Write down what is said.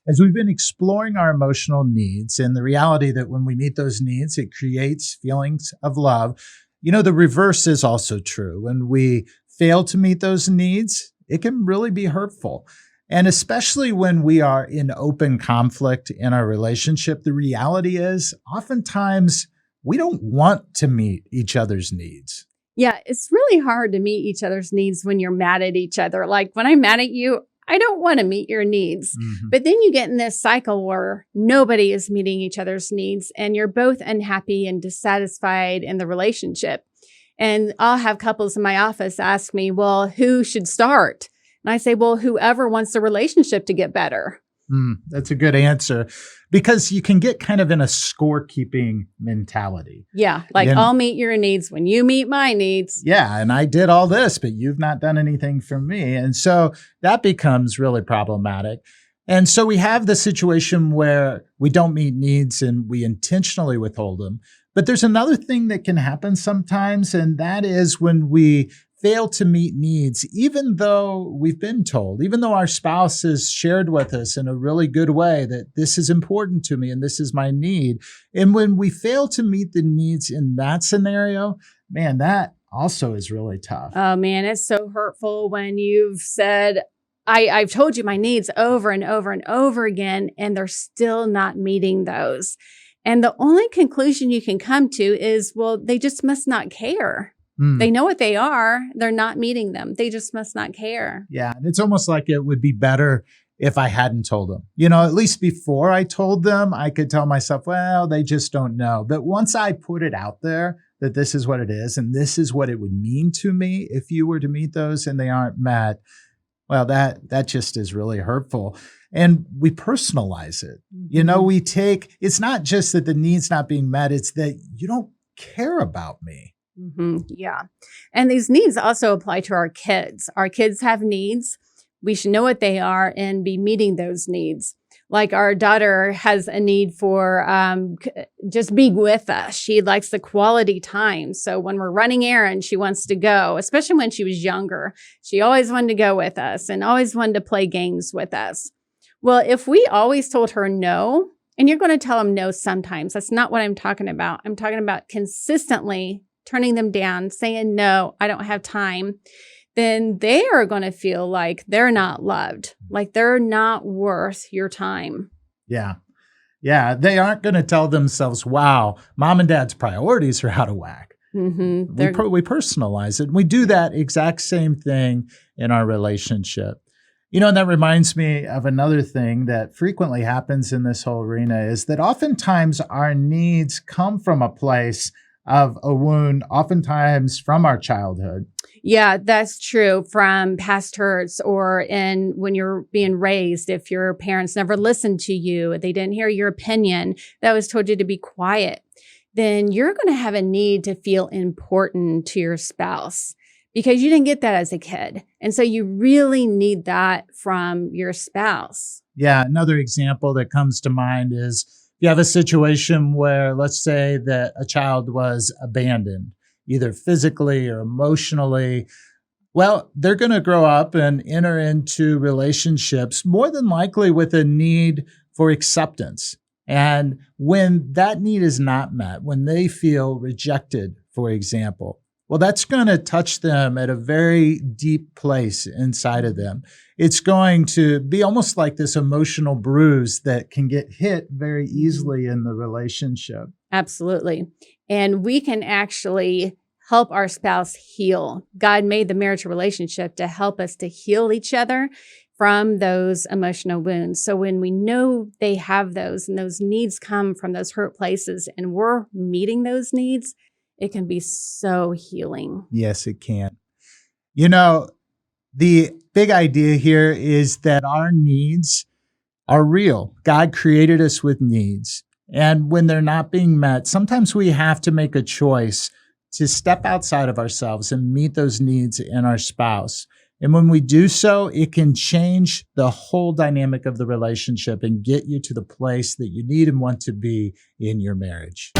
As we've been exploring our emotional needs and the reality that when we meet those needs, it creates feelings of love, the reverse is also true. When we fail to meet those needs, it can really be hurtful. And especially when we are in open conflict in our relationship, the reality is oftentimes we don't want to meet each other's needs. Yeah, it's really hard to meet each other's needs when you're mad at each other. Like when I'm mad at you, I don't want to meet your needs. But then you get in this cycle where nobody is meeting each other's needs and you're both unhappy and dissatisfied in the relationship. And I'll have couples in my office ask me, well, who should start? And I say, well, whoever wants the relationship to get better. That's a good answer because you can get kind of in a scorekeeping mentality. Yeah, like I'll meet your needs when you meet my needs. Yeah, and I did all this, but you've not done anything for me. And so that becomes really problematic. And so we have the situation where we don't meet needs and we intentionally withhold them. But there's another thing that can happen sometimes, and that is when we fail to meet needs, even though we've been told, even though our spouse has shared with us in a really good way that this is important to me and this is my need. And when we fail to meet the needs in that scenario, man, that also is really tough. Oh man, it's so hurtful when you've said, I've told you my needs over and over and over again, and they're still not meeting those. And the only conclusion you can come to is, well, they just must not care. They know what they are. They're not meeting them. They just must not care. Yeah. And it's almost like it would be better if I hadn't told them. At least before I told them, I could tell myself, well, they just don't know. But once I put it out there that this is what it is and this is what it would mean to me if you were to meet those and they aren't met, well, that just is really hurtful. And we personalize it. It's not just that the need's not being met, it's that you don't care about me. Yeah. And these needs also apply to our kids. Our kids have needs. We should know what they are and be meeting those needs. Like our daughter has a need for just being with us. She likes the quality time. So when we're running errands, she wants to go, especially when she was younger. She always wanted to go with us and always wanted to play games with us. Well, if we always told her no, and you're going to tell them no sometimes, that's not what I'm talking about. I'm talking about consistently turning them down, saying, no, I don't have time, then they are going to feel like they're not loved, like they're not worth your time. Yeah. Yeah. They aren't going to tell themselves, wow, mom and dad's priorities are out of whack. We personalize it. We do that exact same thing in our relationship. And that reminds me of another thing that frequently happens in this whole arena is that oftentimes our needs come from a place of a wound, oftentimes from our childhood. Yeah, that's true. From past hurts or when you're being raised, if your parents never listened to you, they didn't hear your opinion, that was told you to be quiet, then you're going to have a need to feel important to your spouse because you didn't get that as a kid. And so you really need that from your spouse. Yeah, another example that comes to mind is you have a situation where, let's say that a child was abandoned, either physically or emotionally. Well, they're going to grow up and enter into relationships more than likely with a need for acceptance. And when that need is not met, when they feel rejected, for example, well, that's going to touch them at a very deep place inside of them. It's going to be almost like this emotional bruise that can get hit very easily in the relationship. Absolutely. And we can actually help our spouse heal. God made the marriage relationship to help us to heal each other from those emotional wounds. So when we know they have those and those needs come from those hurt places and we're meeting those needs, it can be so healing. Yes, it can. The big idea here is that our needs are real. God created us with needs. And when they're not being met, sometimes we have to make a choice to step outside of ourselves and meet those needs in our spouse. And when we do so, it can change the whole dynamic of the relationship and get you to the place that you need and want to be in your marriage.